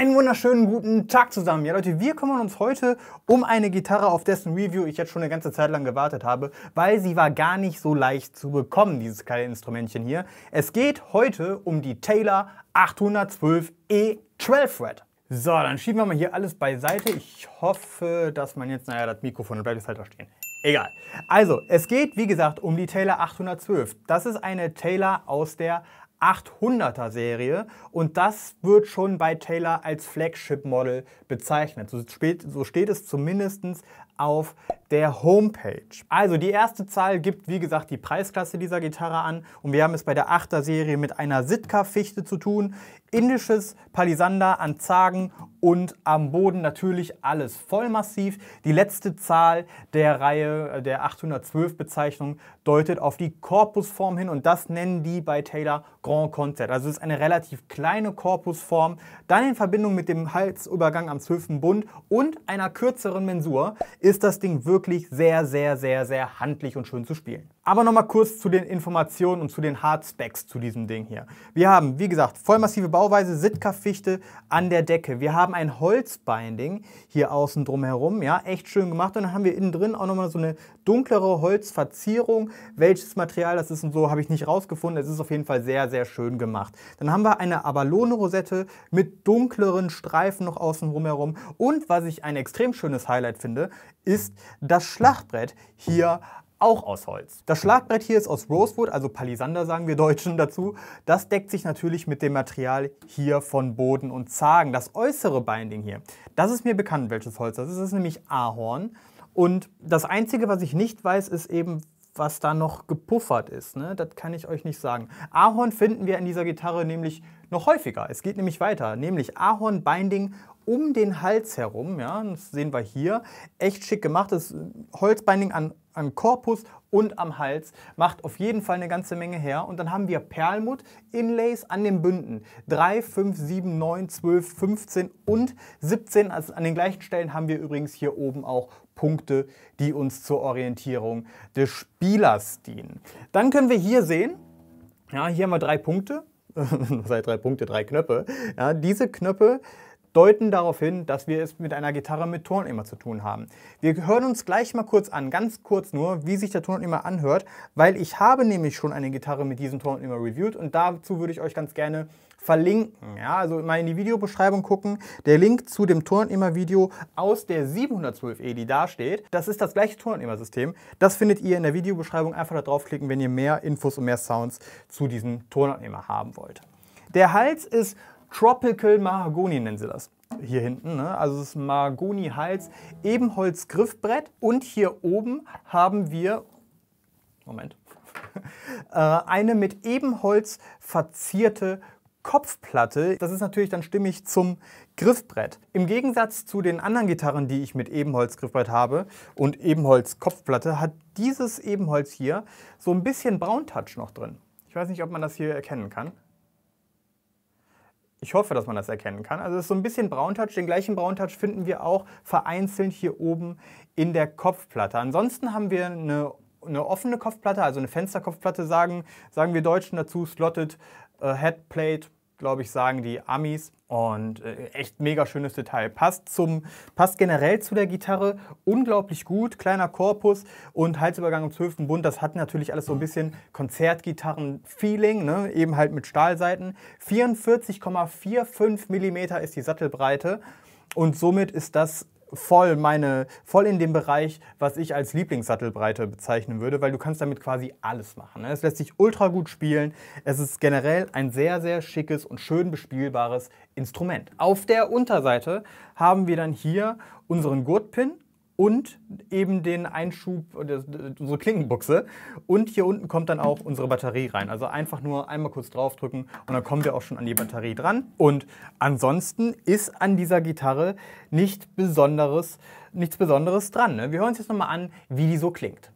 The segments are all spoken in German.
Einen wunderschönen guten Tag zusammen. Ja Leute, wir kümmern uns heute um eine Gitarre, auf dessen Review ich jetzt schon eine ganze Zeit lang gewartet habe, weil sie war gar nicht so leicht zu bekommen, dieses kleine Instrumentchen hier. Es geht heute um die Taylor 812E 12 Fret. So, dann schieben wir mal hier alles beiseite. Ich hoffe, dass man jetzt, naja, das Mikrofon bleibt jetzt halt da stehen. Egal. Also, es geht, wie gesagt, um die Taylor 812. Das ist eine Taylor aus der 800er Serie und das wird schon bei Taylor als Flagship-Model bezeichnet. So steht es zumindest auf der Homepage. Also die erste Zahl gibt, wie gesagt, die Preisklasse dieser Gitarre an und wir haben es bei der 8er Serie mit einer Sitka-Fichte zu tun, indisches Palisander an Zagen und am Boden natürlich alles vollmassiv. Die letzte Zahl der Reihe der 812 Bezeichnung deutet auf die Korpusform hin und das nennen die bei Taylor Grand Concert. Also es ist eine relativ kleine Korpusform, dann in Verbindung mit dem Halsübergang am 12. Bund und einer kürzeren Mensur ist das Ding wirklich sehr, sehr, sehr, sehr handlich und schön zu spielen. Aber nochmal kurz zu den Informationen und zu den Hard Specs zu diesem Ding hier. Wir haben, wie gesagt, vollmassive Bauweise, Sitka-Fichte an der Decke. Wir haben ein Holzbinding hier außen drum herum, ja, echt schön gemacht. Und dann haben wir innen drin auch nochmal so eine dunklere Holzverzierung. Welches Material das ist und so, habe ich nicht rausgefunden. Es ist auf jeden Fall sehr, sehr schön gemacht. Dann haben wir eine Abalone-Rosette mit dunkleren Streifen noch außen rum herum. Und was ich ein extrem schönes Highlight finde, ist das Schlagbrett hier auch aus Holz. Das Schlagbrett hier ist aus Rosewood, also Palisander sagen wir Deutschen dazu. Das deckt sich natürlich mit dem Material hier von Boden und Zagen. Das äußere Binding hier, das ist mir bekannt, welches Holz das ist. Das ist nämlich Ahorn. Und das Einzige, was ich nicht weiß, ist eben, was da noch gepuffert ist. Ne? Das kann ich euch nicht sagen. Ahorn finden wir in dieser Gitarre nämlich noch häufiger. Es geht nämlich weiter, nämlich Ahorn-Binding um den Hals herum. Ja? Das sehen wir hier. Echt schick gemacht. Das Holzbinding an Korpus und am Hals macht auf jeden Fall eine ganze Menge her. Und dann haben wir Perlmutt-Inlays an den Bünden. 3, 5, 7, 9, 12, 15 und 17. Also an den gleichen Stellen haben wir übrigens hier oben auch Punkte, die uns zur Orientierung des Spielers dienen. Dann können wir hier sehen, ja, hier haben wir 3 Punkte. Seit 3 Punkte, 3 Knöpfe. Ja, diese Knöpfe deuten darauf hin, dass wir es mit einer Gitarre mit Toneimer zu tun haben. Wir hören uns gleich mal kurz an, ganz kurz nur, wie sich der Toneimer anhört, weil ich habe nämlich schon eine Gitarre mit diesem Toneimer reviewed und dazu würde ich euch ganz gerne verlinken. Ja, also mal in die Videobeschreibung gucken. Der Link zu dem Toneimer-Video aus der 712E, die da steht, das ist das gleiche Toneimer-System. Das findet ihr in der Videobeschreibung. Einfach da draufklicken, wenn ihr mehr Infos und mehr Sounds zu diesem Toneimer haben wollt. Der Hals ist Tropical Mahagoni nennen sie das hier hinten, ne? Also es ist Mahagoni-Hals, Ebenholz-Griffbrett und hier oben haben wir, Moment, eine mit Ebenholz verzierte Kopfplatte. Das ist natürlich dann stimmig zum Griffbrett. Im Gegensatz zu den anderen Gitarren, die ich mit Ebenholz-Griffbrett habe und Ebenholz-Kopfplatte, hat dieses Ebenholz hier so ein bisschen Brauntouch noch drin. Ich weiß nicht, ob man das hier erkennen kann. Ich hoffe, dass man das erkennen kann. Also es ist so ein bisschen Brauntouch. Den gleichen Brauntouch finden wir auch vereinzelt hier oben in der Kopfplatte. Ansonsten haben wir eine offene Kopfplatte, also eine Fensterkopfplatte sagen wir Deutschen dazu. Slotted Headplate, glaube ich, sagen die Amis. Und echt mega schönes Detail. Passt generell zu der Gitarre unglaublich gut. Kleiner Korpus und Halsübergang im 12. Bund. Das hat natürlich alles so ein bisschen Konzertgitarren-Feeling, ne? Eben halt mit Stahlsaiten. 44,45 mm ist die Sattelbreite und somit ist das voll in dem Bereich, was ich als Lieblingssattelbreite bezeichnen würde, weil du kannst damit quasi alles machen. Es lässt sich ultra gut spielen. Es ist generell ein sehr, sehr schickes und schön bespielbares Instrument. Auf der Unterseite haben wir dann hier unseren Gurtpin und eben den Einschub, unsere Klinkenbuchse. Und hier unten kommt dann auch unsere Batterie rein. Also einfach nur einmal kurz draufdrücken und dann kommen wir auch schon an die Batterie dran. Und ansonsten ist an dieser Gitarre nichts Besonderes dran. Ne? Wir hören uns jetzt nochmal an, wie die so klingt.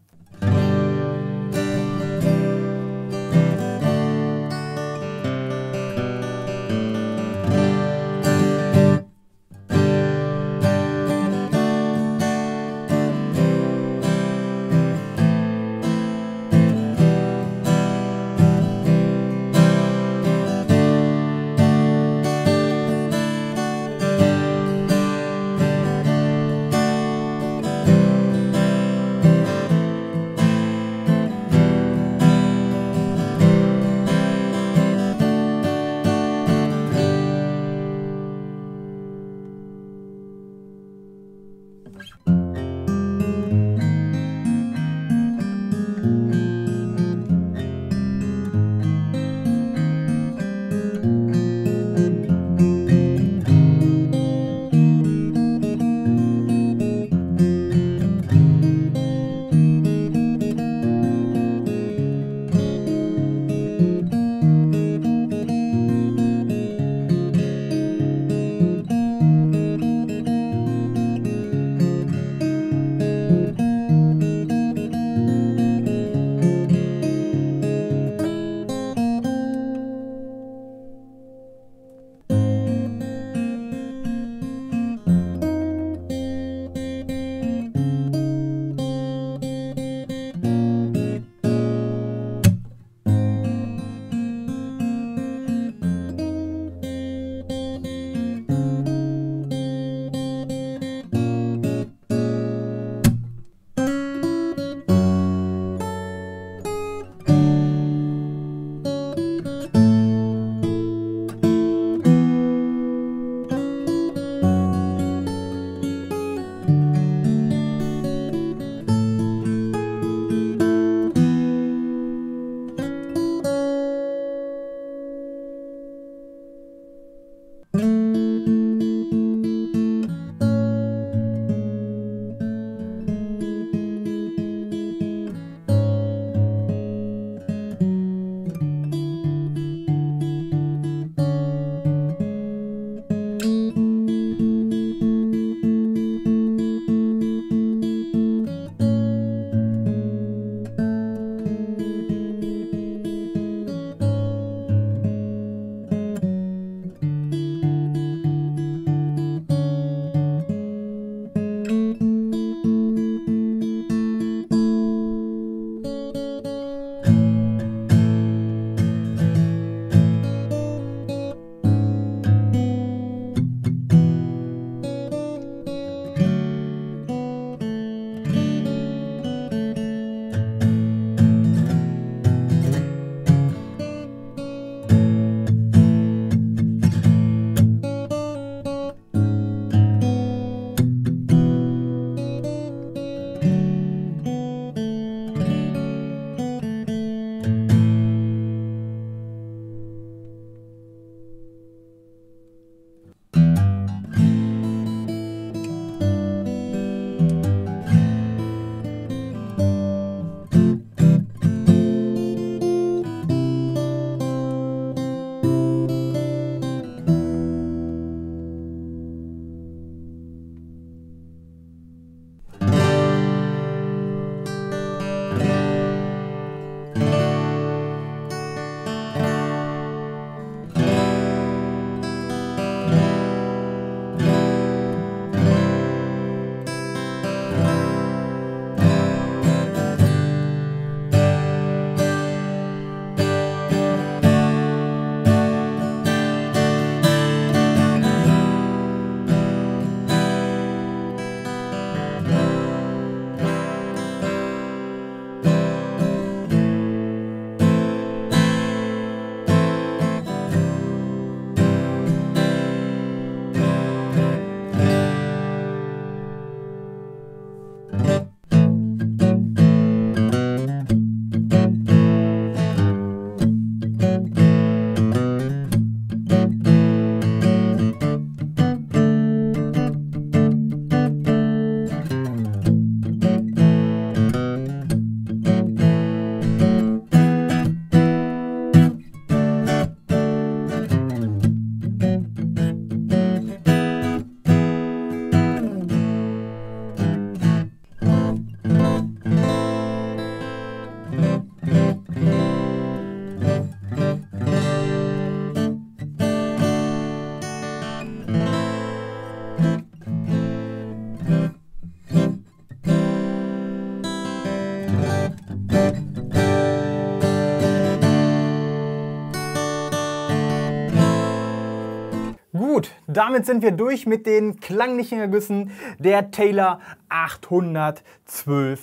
Gut, damit sind wir durch mit den klanglichen Ergüssen der Taylor 812E.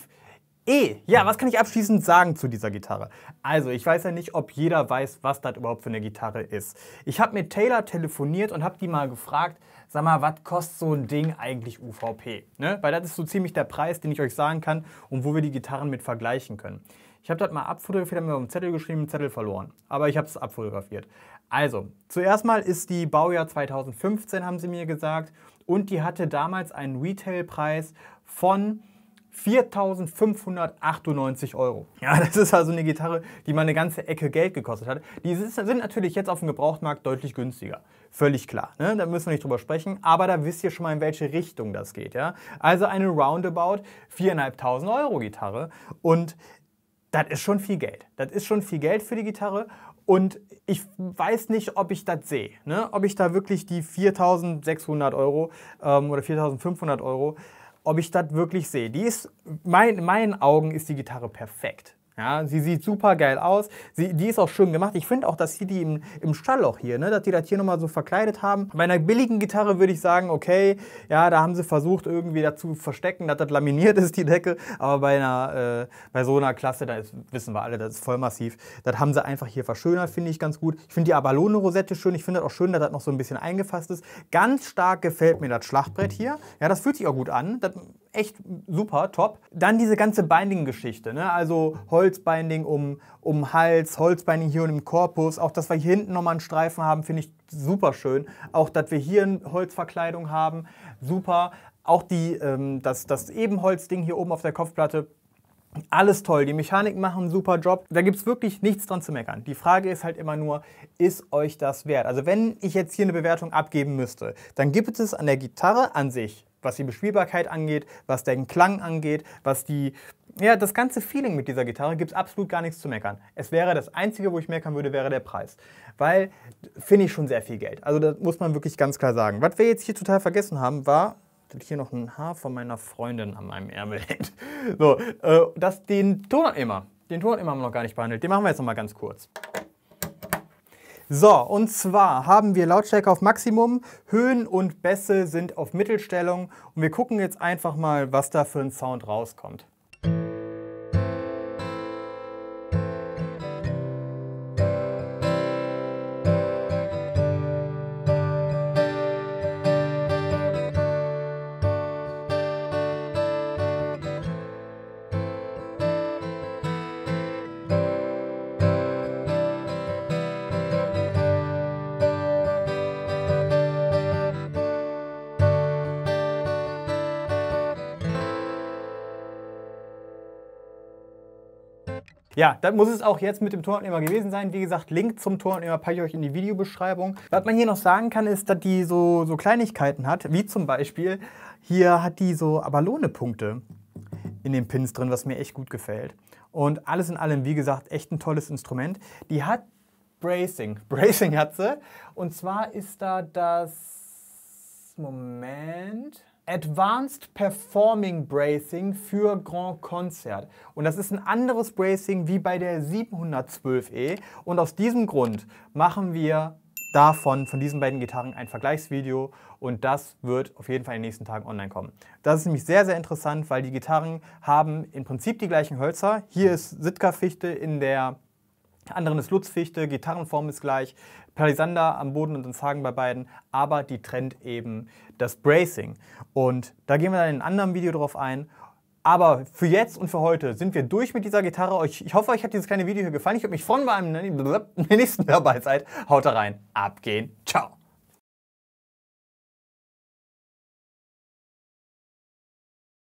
Ja, was kann ich abschließend sagen zu dieser Gitarre? Also, ich weiß ja nicht, ob jeder weiß, was das überhaupt für eine Gitarre ist. Ich habe mit Taylor telefoniert und habe die mal gefragt, sag mal, was kostet so ein Ding eigentlich UVP? Ne? Weil das ist so ziemlich der Preis, den ich euch sagen kann und wo wir die Gitarren mit vergleichen können. Ich habe das mal abfotografiert, habe mir auf einen Zettel geschrieben, einen Zettel verloren. Aber ich habe es abfotografiert. Also, zuerst mal ist die Baujahr 2015, haben sie mir gesagt. Und die hatte damals einen Retailpreis von 4.598 €. Ja, das ist also eine Gitarre, die mal eine ganze Ecke Geld gekostet hat. Die sind natürlich jetzt auf dem Gebrauchtmarkt deutlich günstiger. Völlig klar, ne? Da müssen wir nicht drüber sprechen. Aber da wisst ihr schon mal, in welche Richtung das geht. Ja? Also eine roundabout 4.500 € Gitarre. Und das ist schon viel Geld. Das ist schon viel Geld für die Gitarre. Und ich weiß nicht, ob ich das sehe. Ne? Ob ich da wirklich die 4.600 € oder 4.500 €, ob ich das wirklich sehe. Die ist, in meinen Augen ist die Gitarre perfekt. Ja, sie sieht super geil aus, die ist auch schön gemacht. Ich finde auch, dass sie die im Stallloch hier, ne, dass die das hier nochmal so verkleidet haben. Bei einer billigen Gitarre würde ich sagen, okay, ja, da haben sie versucht irgendwie dazu verstecken, dass das laminiert ist, die Decke. Aber bei so einer Klasse, wissen wir alle, das ist voll massiv. Das haben sie einfach hier verschönert, finde ich ganz gut. Ich finde die Abalone-Rosette schön. Ich finde das auch schön, dass das noch so ein bisschen eingefasst ist. Ganz stark gefällt mir das Schlachtbrett hier. Ja, das fühlt sich auch gut an. Das echt super, top. Dann diese ganze Binding-Geschichte, ne? Also Holzbinding um Hals, Holzbinding hier und im Korpus. Auch, dass wir hier hinten nochmal einen Streifen haben, finde ich super schön. Auch, dass wir hier eine Holzverkleidung haben, super. Auch das Ebenholzding hier oben auf der Kopfplatte, alles toll. Die Mechaniken machen einen super Job. Da gibt es wirklich nichts dran zu meckern. Die Frage ist halt immer nur, ist euch das wert? Also wenn ich jetzt hier eine Bewertung abgeben müsste, dann gibt es an der Gitarre an sich, was die Bespielbarkeit angeht, was den Klang angeht, was das ganze Feeling mit dieser Gitarre, gibt es absolut gar nichts zu meckern. Es wäre das Einzige, wo ich meckern würde, wäre der Preis. Weil, finde ich schon sehr viel Geld. Also das muss man wirklich ganz klar sagen. Was wir jetzt hier total vergessen haben, war, dass hier noch ein Haar von meiner Freundin an meinem Ärmel hängt. So, den Tonabnehmer haben wir noch gar nicht behandelt. Den machen wir jetzt noch mal ganz kurz. So, und zwar haben wir Lautstärke auf Maximum, Höhen und Bässe sind auf Mittelstellung und wir gucken jetzt einfach mal, was da für ein Sound rauskommt. Ja, das muss es auch jetzt mit dem Tonabnehmer gewesen sein. Wie gesagt, Link zum Tonabnehmer packe ich euch in die Videobeschreibung. Was man hier noch sagen kann, ist, dass die so Kleinigkeiten hat, wie zum Beispiel, hier hat die so Abalone-Punkte in den Pins drin, was mir echt gut gefällt. Und alles in allem, wie gesagt, echt ein tolles Instrument. Die hat Bracing. Bracing hat sie. Und zwar ist da Advanced Performing Bracing für Grand Concert. Und das ist ein anderes Bracing wie bei der 712E. Und aus diesem Grund machen wir von diesen beiden Gitarren ein Vergleichsvideo und das wird auf jeden Fall in den nächsten Tagen online kommen. Das ist nämlich sehr, sehr interessant, weil die Gitarren haben im Prinzip die gleichen Hölzer. Hier ist Sitka-Fichte, in der anderen ist Lutzfichte, Gitarrenform ist gleich, Palisander am Boden und ins Hagen bei beiden, aber die trennt eben das Bracing. Und da gehen wir dann in einem anderen Video drauf ein. Aber für jetzt und für heute sind wir durch mit dieser Gitarre. Ich hoffe, euch hat dieses kleine Video hier gefallen. Ich würde mich freuen, bei einem nächsten dabei seid. Haut da rein, abgehen, ciao.